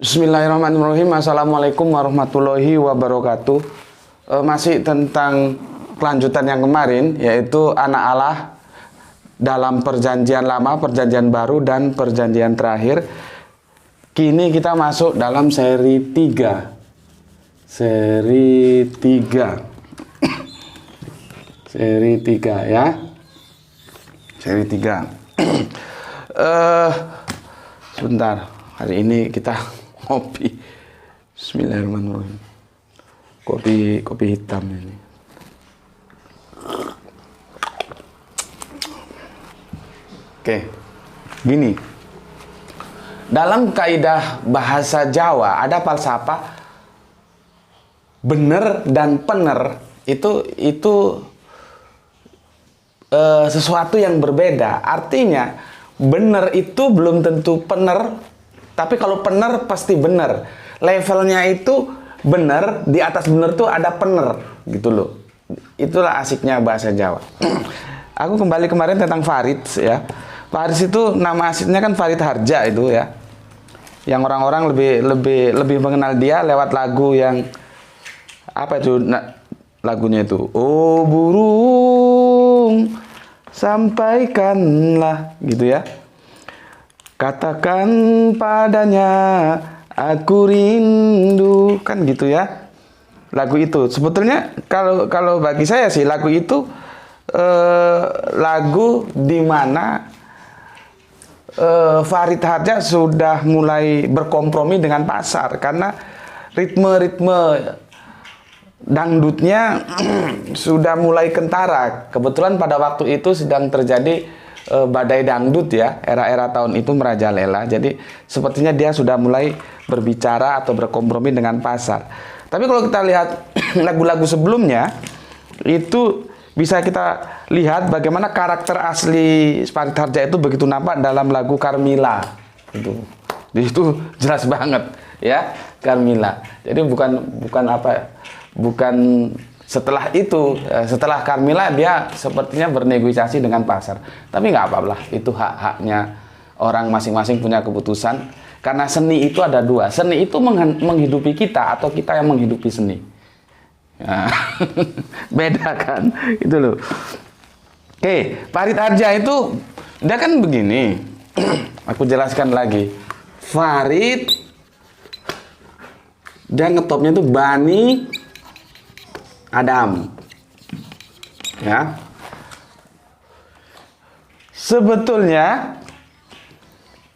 Bismillahirrahmanirrahim. Assalamualaikum warahmatullahi wabarakatuh. Masih tentang kelanjutan yang kemarin, yaitu anak Allah dalam perjanjian lama, perjanjian baru, dan perjanjian terakhir. Kini kita masuk dalam seri 3. Seri 3 ya. Seri 3. Sebentar. Hari ini kita kopi. Bismillahirrahmanirrahim. Kopi hitam ini. Oke. Gini. Dalam kaidah bahasa Jawa ada falsafah bener dan pener itu sesuatu yang berbeda. Artinya bener itu belum tentu pener. Tapi kalau benar pasti benar. Levelnya itu benar, di atas benar tuh ada pener gitu loh. Itulah asiknya bahasa Jawa. Aku kembali kemarin tentang Farid ya. Farid itu nama aslinya kan Farid Hardja itu ya. Yang orang-orang lebih mengenal dia lewat lagu yang apa itu lagunya itu. Oh burung sampaikanlah gitu ya. Katakan padanya aku rindu, kan gitu ya. Lagu itu sebetulnya kalau bagi saya sih lagu itu lagu di mana Farid Hardja sudah mulai berkompromi dengan pasar karena ritme dangdutnya sudah mulai kentara. Kebetulan pada waktu itu sedang terjadi badai dangdut ya, era-era tahun itu merajalela. Jadi sepertinya dia sudah mulai berbicara atau berkompromi dengan pasar. Tapi kalau kita lihat lagu-lagu sebelumnya, itu bisa kita lihat bagaimana karakter asli Farid Hardja itu begitu nampak dalam lagu Karmila. Itu jelas banget ya, Karmila. Jadi bukan setelah itu, setelah Karmila dia sepertinya bernegosiasi dengan pasar. Tapi nggak apa-apa, itu hak-haknya orang masing-masing punya keputusan. Karena seni itu ada dua. Seni itu menghidupi kita atau kita yang menghidupi seni. Ya. Beda kan? Itu loh. Oke, Farid Hardja itu dia kan begini. Aku jelaskan lagi. Farid dia ngetopnya itu Bani Adam ya. Sebetulnya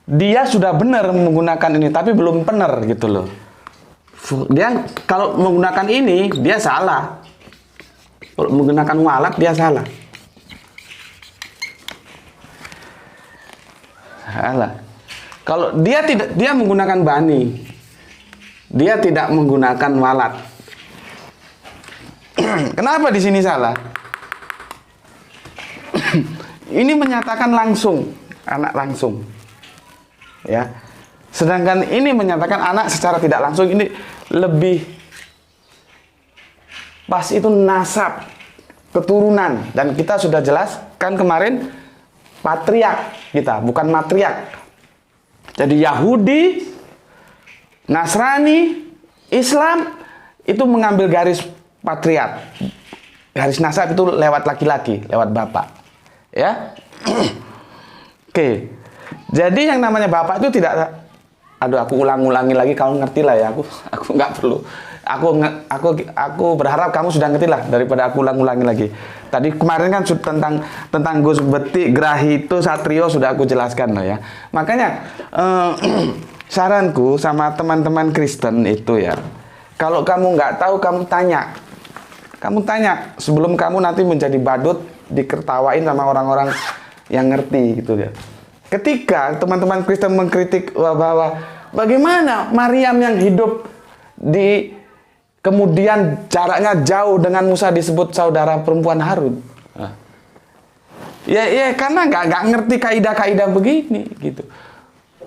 dia sudah benar menggunakan ini tapi belum benar gitu loh. Dia kalau menggunakan ini dia salah. Kalau menggunakan walat dia salah. Salah. Kalau dia menggunakan bani. Dia tidak menggunakan walat. Kenapa di sini salah? Ini menyatakan langsung, anak langsung. Ya. Sedangkan ini menyatakan anak secara tidak langsung, ini lebih pas itu nasab, keturunan. Dan kita sudah jelaskan kemarin patriark kita, bukan matriark. Jadi Yahudi, Nasrani, Islam itu mengambil garis patriark. Garis nasab itu lewat laki-laki, lewat bapak. Ya. Oke. Jadi yang namanya bapak itu tidak, aduh aku ulang-ulangi lagi, kamu ngerti lah ya. Aku nggak perlu. Aku berharap kamu sudah ngerti lah daripada aku ulang-ulangi lagi. Tadi kemarin kan tentang Gus Beti, Grahito, Satrio sudah aku jelaskan lah ya. Makanya saranku sama teman-teman Kristen itu ya, kalau kamu nggak tahu kamu tanya. Kamu tanya sebelum kamu nanti menjadi badut diketawain sama orang-orang yang ngerti gitu ya. Ketika teman-teman Kristen mengkritik bahwa bagaimana Maryam yang hidup di kemudian jaraknya jauh dengan Musa disebut saudara perempuan Harun? Ya karena nggak ngerti kaidah-kaidah begini gitu.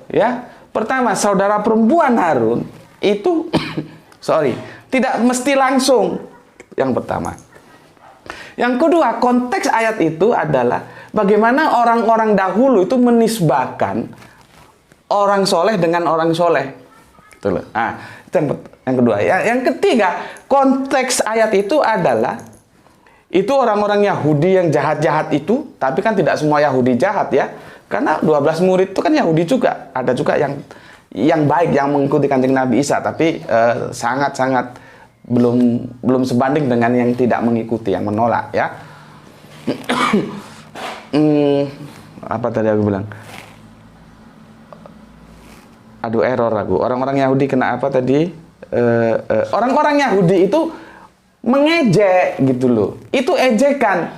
Ya, pertama saudara perempuan Harun itu tidak mesti langsung. Yang pertama. Yang kedua, konteks ayat itu adalah bagaimana orang-orang dahulu itu menisbahkan orang soleh dengan orang soleh. Betul. Nah, itu yang kedua. Yang ketiga, konteks ayat itu adalah itu orang-orang Yahudi yang jahat-jahat itu, tapi kan tidak semua Yahudi jahat ya. Karena 12 murid itu kan Yahudi juga. Ada juga yang baik yang mengikuti Kanjeng Nabi Isa, tapi sangat-sangat belum sebanding dengan yang tidak mengikuti, yang menolak ya. Apa tadi aku bilang? Aduh, error aku. Orang-orang Yahudi kena apa tadi? Orang-orang Yahudi itu mengejek gitu loh. Itu ejekan.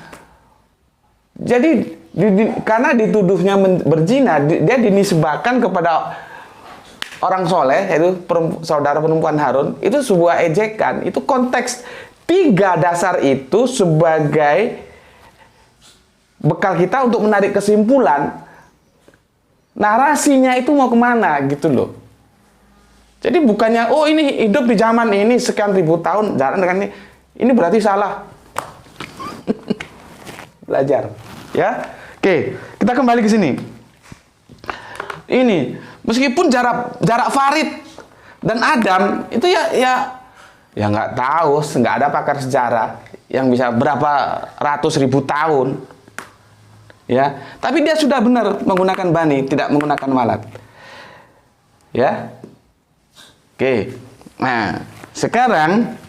Jadi karena dituduhnya berzina, dia dinisbahkan kepada orang soleh, yaitu saudara perempuan Harun. Itu sebuah ejekan. Itu konteks 3 dasar itu sebagai bekal kita untuk menarik kesimpulan narasinya itu mau kemana gitu loh. Jadi bukannya oh ini hidup di zaman ini sekian ribu tahun jalan dengan ini berarti salah. Belajar ya. Oke, kita kembali ke sini. Ini meskipun jarak Farid dan Adam itu ya nggak tahu, nggak ada pakar sejarah yang bisa berapa ratus ribu tahun. Ya, tapi dia sudah benar menggunakan bani, tidak menggunakan walad. Ya. Oke. Nah, sekarang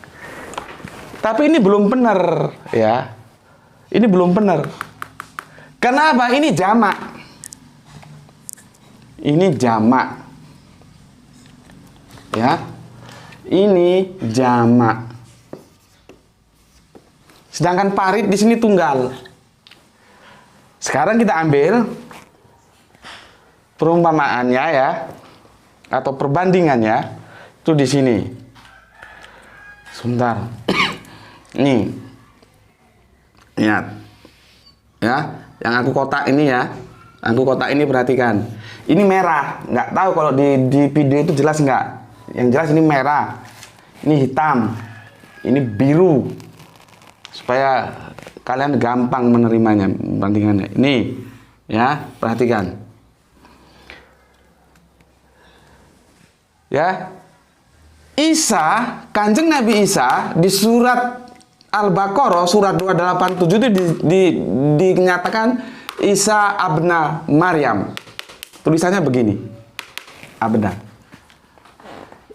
tapi ini belum benar, ya. Ini belum benar. Kenapa? Ini jamak. Ini jamak. Ya. Ini jamak. Sedangkan parit di sini tunggal. Sekarang kita ambil perumpamaannya ya, atau perbandingannya itu di sini. Sebentar. Nih. Lihat. Ya, yang aku kotak ini ya. Aku kotak ini perhatikan. Ini merah. Nggak tahu kalau di video itu jelas nggak. Yang jelas ini merah. Ini hitam. Ini biru. Supaya kalian gampang menerimanya, bandingannya. Ini, ya, perhatikan. Ya, Isa, Kanjeng Nabi Isa di surat Al-Baqarah surat 287 itu dinyatakan Isa abna Maryam. Tulisannya begini, abna.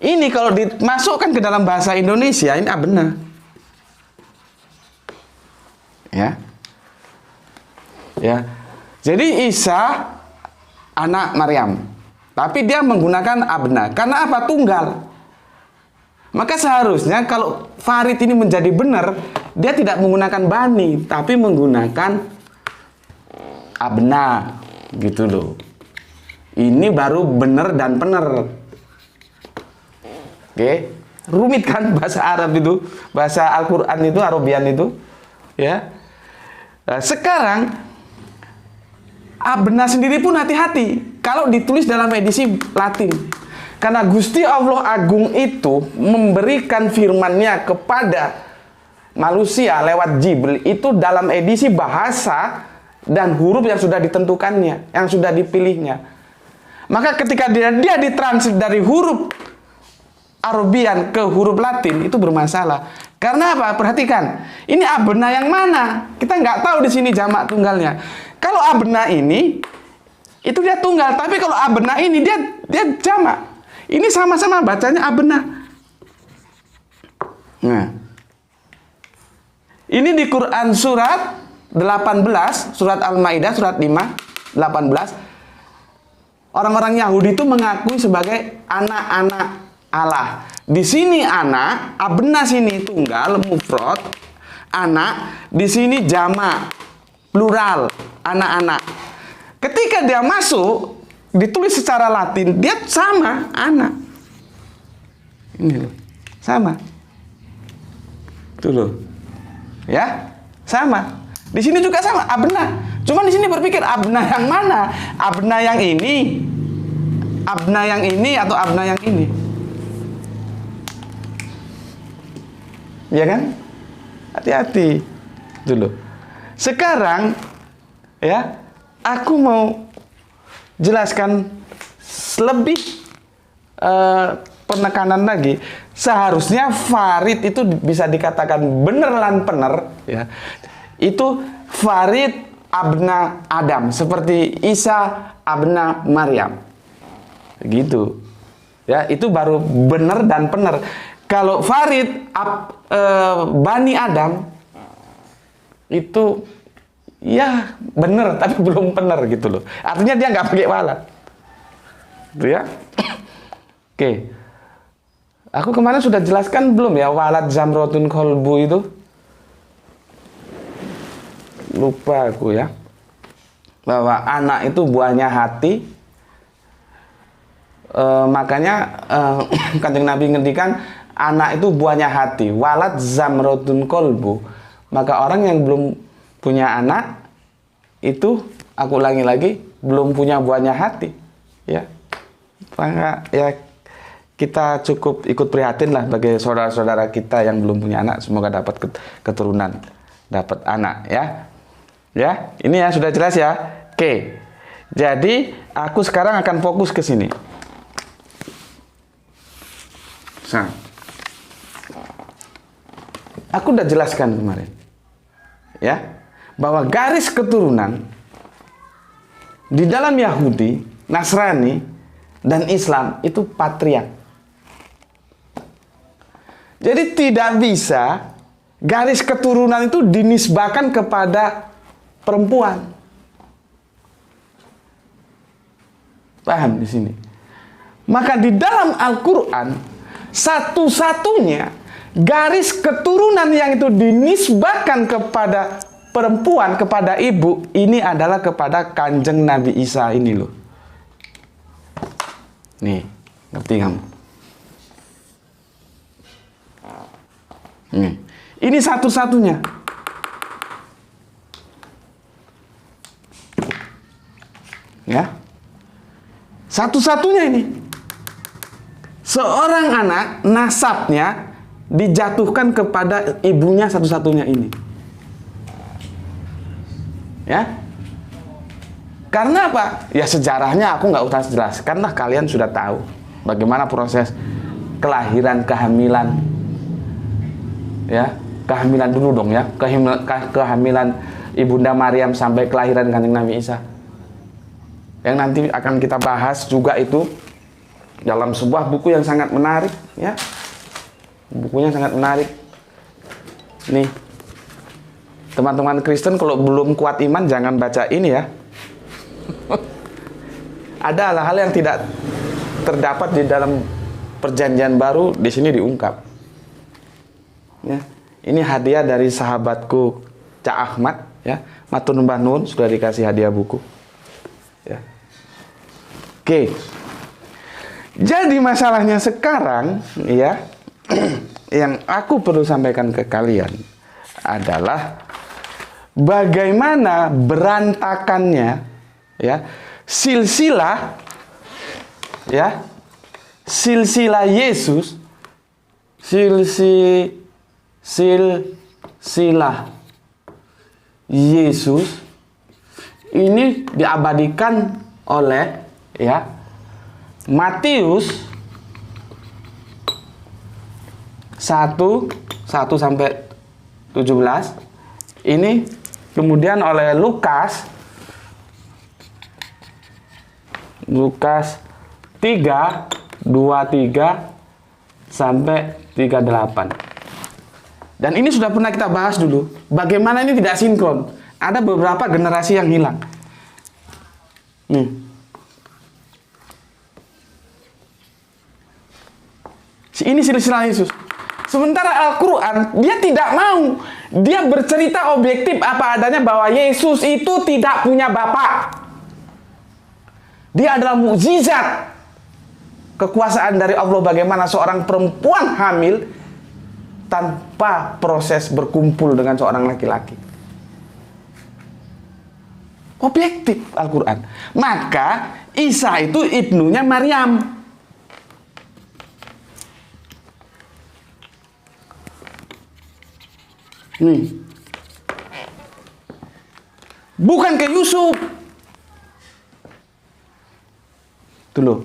Ini kalau dimasukkan ke dalam bahasa Indonesia ini abna. Ya. Jadi Isa anak Maryam. Tapi dia menggunakan abna. Karena apa? Tunggal. Maka seharusnya kalau Farid ini menjadi benar, dia tidak menggunakan bani, tapi menggunakan abna. Gitu loh. Ini baru benar dan benar. Oke. Rumit kan bahasa Arab itu, bahasa Al-Quran itu, Arabian itu. Ya. Nah, sekarang abna sendiri pun hati-hati kalau ditulis dalam edisi Latin. Karena Gusti Allah Agung itu memberikan firman-Nya kepada manusia lewat Jibril itu dalam edisi bahasa dan huruf yang sudah ditentukannya, yang sudah dipilihnya. Maka ketika dia ditranslate dari huruf Arabian ke huruf Latin itu bermasalah. Karena apa? Perhatikan. Ini abna yang mana? Kita nggak tahu di sini jamak tunggalnya. Kalau abna ini itu dia tunggal, tapi kalau abna ini dia jamak. Ini sama-sama bacanya abna. Nah. Ini di Quran surat 18, surat Al-Maidah surat 5, 18. Orang-orang Yahudi itu mengakui sebagai anak-anak Allah. Di sini anak, abna sini tunggal, mufrad, anak, di sini jamak, plural, anak-anak. Ketika dia masuk, ditulis secara Latin, dia sama, anak. Ini loh, sama. Tuh loh. Ya, sama. Di sini juga sama, Abna. Cuman di sini berpikir Abna yang mana? Abna yang ini, Abna yang ini atau Abna yang ini? Ya kan? Hati-hati. Dulu. Sekarang ya, aku mau jelaskan lebih penekanan lagi. Seharusnya Farid itu bisa dikatakan bener lan pener ya. Itu Farid Abna Adam, seperti Isa Abna Maryam. Gitu. Ya, itu baru bener dan pener. Kalau Farid Bani Adam itu ya bener tapi belum bener gitu loh. Artinya dia nggak pakai walad. Gitu ya. Oke. Aku kemarin sudah jelaskan belum ya walad zamrotun kolbu itu? Lupa aku ya. Bahwa anak itu buahnya hati. Makanya Kanjeng Nabi ngendikan anak itu buahnya hati, walad zamrotun kolbu. Maka orang yang belum punya anak itu, aku ulangi lagi, belum punya buahnya hati. Ya, maka ya kita cukup ikut prihatin lah bagi saudara-saudara kita yang belum punya anak. Semoga dapat keturunan, dapat anak ya. Ya, ini ya sudah jelas ya. Oke, jadi aku sekarang akan fokus ke sini. Aku udah jelaskan kemarin, ya, bahwa garis keturunan di dalam Yahudi, Nasrani, dan Islam itu patriark. Jadi tidak bisa garis keturunan itu dinisbahkan kepada perempuan. Paham di sini? Maka di dalam Al-Quran satu-satunya garis keturunan yang itu dinisbahkan kepada perempuan, kepada ibu, ini adalah kepada Kanjeng Nabi Isa ini loh. Nih, ngerti kamu? Nih, ini satu-satunya. Ya, satu-satunya ini. Seorang anak nasabnya dijatuhkan kepada ibunya satu-satunya ini. Ya. Karena apa? Ya sejarahnya aku nggak usah jelaskan lah, kalian sudah tahu bagaimana proses kelahiran, kehamilan. Ya, kehamilan dulu dong ya. Kehamilan Ibunda Maryam sampai kelahiran Kanjeng Nabi Isa. Yang nanti akan kita bahas juga itu dalam sebuah buku yang sangat menarik ya. Bukunya sangat menarik. Nih, teman-teman Kristen kalau belum kuat iman jangan baca ini ya. Ada hal-hal yang tidak terdapat di dalam perjanjian baru, di sini diungkap. Ya, ini hadiah dari sahabatku Cak Ahmad ya. Matur numbah nuwun sudah dikasih hadiah buku. Ya. Oke. Jadi masalahnya sekarang ya, yang aku perlu sampaikan ke kalian adalah bagaimana berantakannya ya silsilah ya, silsilah Yesus, silsilah Yesus ini diabadikan oleh ya Matius 1 sampai 17 ini, kemudian oleh Lukas 3 23 sampai 38. Dan ini sudah pernah kita bahas dulu, bagaimana ini tidak sinkron. Ada beberapa generasi yang hilang. Ini silsilah Yesus. Sementara Al-Quran, dia tidak mau. Dia bercerita objektif apa adanya bahwa Yesus itu tidak punya bapak. Dia adalah mukjizat kekuasaan dari Allah, bagaimana seorang perempuan hamil tanpa proses berkumpul dengan seorang laki-laki. Objektif Al-Quran. Maka Isa itu ibnunya Maryam. Bukan ke Yusuf. Tuh loh.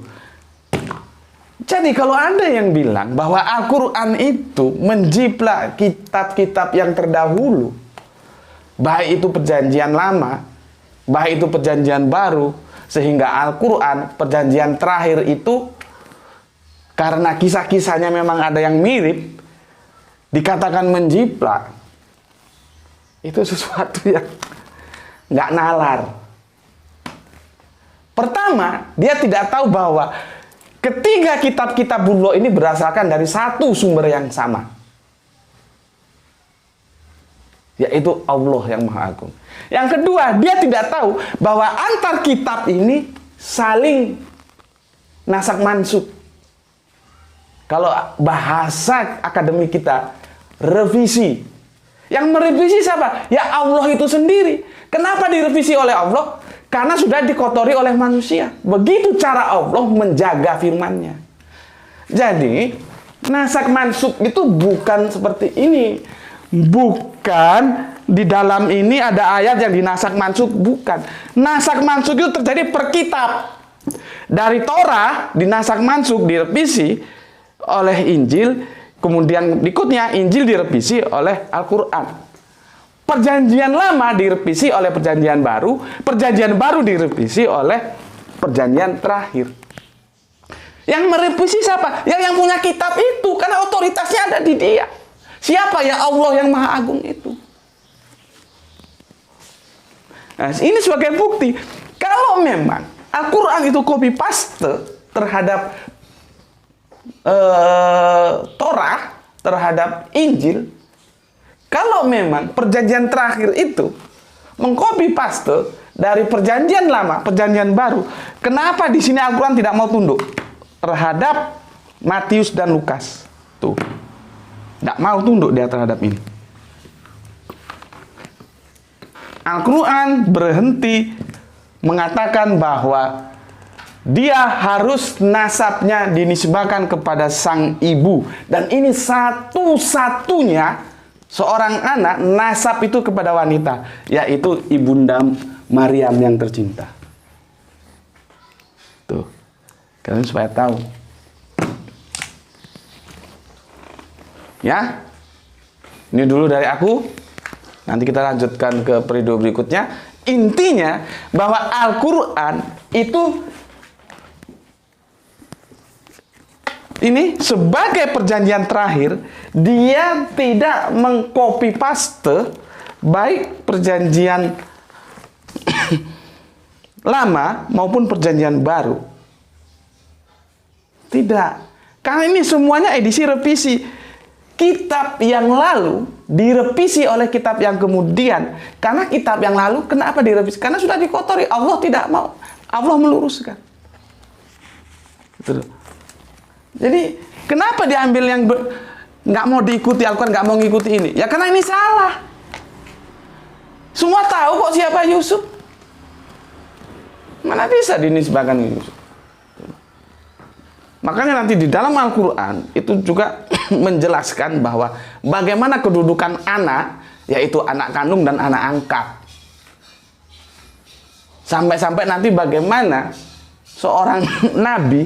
Jadi kalau ada yang bilang bahwa Al-Quran itu menjiplak kitab-kitab yang terdahulu, baik itu perjanjian lama, baik itu perjanjian baru, sehingga Al-Quran perjanjian terakhir itu karena kisah-kisahnya memang ada yang mirip, dikatakan menjiplak, itu sesuatu yang nggak nalar. Pertama, dia tidak tahu bahwa ketiga kitab-kitabullah ini berdasarkan dari satu sumber yang sama, yaitu Allah yang Maha Agung. Yang kedua, dia tidak tahu bahwa antar kitab ini saling nasak mansuk. Kalau bahasa akademik kita, revisi. Yang merevisi siapa? Ya Allah itu sendiri. Kenapa direvisi oleh Allah? Karena sudah dikotori oleh manusia. Begitu cara Allah menjaga firman-Nya. Jadi, nasak mansuk itu bukan seperti ini. Bukan di dalam ini ada ayat yang dinasak mansuk, bukan. Nasak mansuk itu terjadi per kitab. Dari Torah dinasak mansuk, direvisi oleh Injil, kemudian berikutnya Injil direvisi oleh Al-Quran. Perjanjian lama direvisi oleh perjanjian baru, perjanjian baru direvisi oleh perjanjian terakhir. Yang merevisi siapa? Yang punya kitab itu, karena otoritasnya ada di dia. Siapa? Ya Allah yang Maha Agung itu. Nah, ini sebagai bukti. Kalau memang Al-Quran itu copy paste terhadap Torah, terhadap Injil, kalau memang perjanjian terakhir itu mengcopy paste dari perjanjian lama, perjanjian baru, kenapa di sini Al-Quran tidak mau tunduk terhadap Matius dan Lukas? Tuh, tidak mau tunduk dia terhadap ini. Al-Quran berhenti mengatakan bahwa dia harus nasabnya dinisbahkan kepada sang ibu. Dan ini satu-satunya seorang anak nasab itu kepada wanita, yaitu ibunda Maryam yang tercinta. Tuh, kalian supaya tahu. Ya, ini dulu dari aku. Nanti kita lanjutkan ke periode berikutnya. Intinya bahwa Al-Quran itu ini sebagai perjanjian terakhir, dia tidak mengcopy paste baik perjanjian lama maupun perjanjian baru. Tidak. Karena ini semuanya edisi revisi. Kitab yang lalu direvisi oleh kitab yang kemudian. Karena kitab yang lalu kenapa direvisi? Karena sudah dikotori. Allah tidak mau. Allah meluruskan. Betul. Jadi kenapa diambil yang nggak mau diikuti Al-Quran, nggak mau ngikuti ini? Ya karena ini salah. Semua tahu kok siapa Yusuf. Mana bisa dinisbahkan Yusuf? Makanya nanti di dalam Al-Quran itu juga menjelaskan bahwa bagaimana kedudukan anak, yaitu anak kandung dan anak angkat. Sampai-sampai nanti bagaimana seorang nabi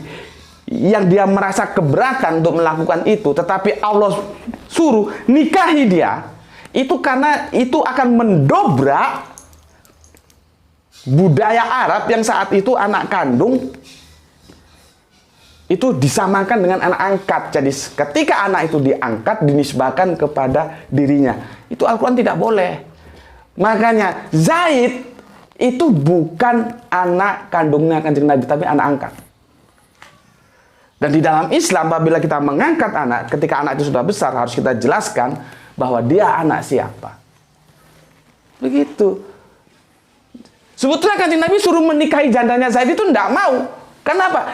yang dia merasa keberatan untuk melakukan itu, tetapi Allah suruh nikahi dia, itu karena itu akan mendobrak budaya Arab yang saat itu anak kandung itu disamakan dengan anak angkat. Jadi ketika anak itu diangkat, dinisbahkan kepada dirinya, itu Al-Quran tidak boleh. Makanya Zaid itu bukan anak kandungnya Kanjeng Nabi, tapi anak angkat. Dan di dalam Islam, apabila kita mengangkat anak, ketika anak itu sudah besar, harus kita jelaskan bahwa dia anak siapa. Begitu. Sebetulnya Kanjeng Nabi suruh menikahi jandanya Zaid itu tidak mau. Kenapa?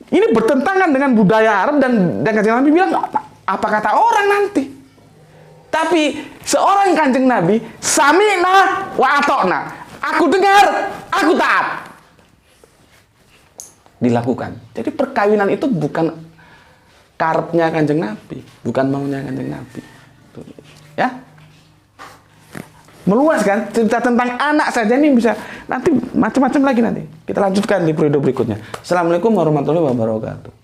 Ini bertentangan dengan budaya Arab, dan Kanjeng Nabi bilang, apa kata orang nanti? Tapi seorang Kanjeng Nabi, sami'na wa ata'na. Aku dengar, aku taat. Dilakukan. Jadi perkawinan itu bukan karepnya Kanjeng Nabi, bukan maunya Kanjeng Nabi. Ya? Meluas kan? Cerita tentang anak saja ini bisa nanti macam-macam lagi nanti. Kita lanjutkan di periode berikutnya. Assalamualaikum warahmatullahi wabarakatuh.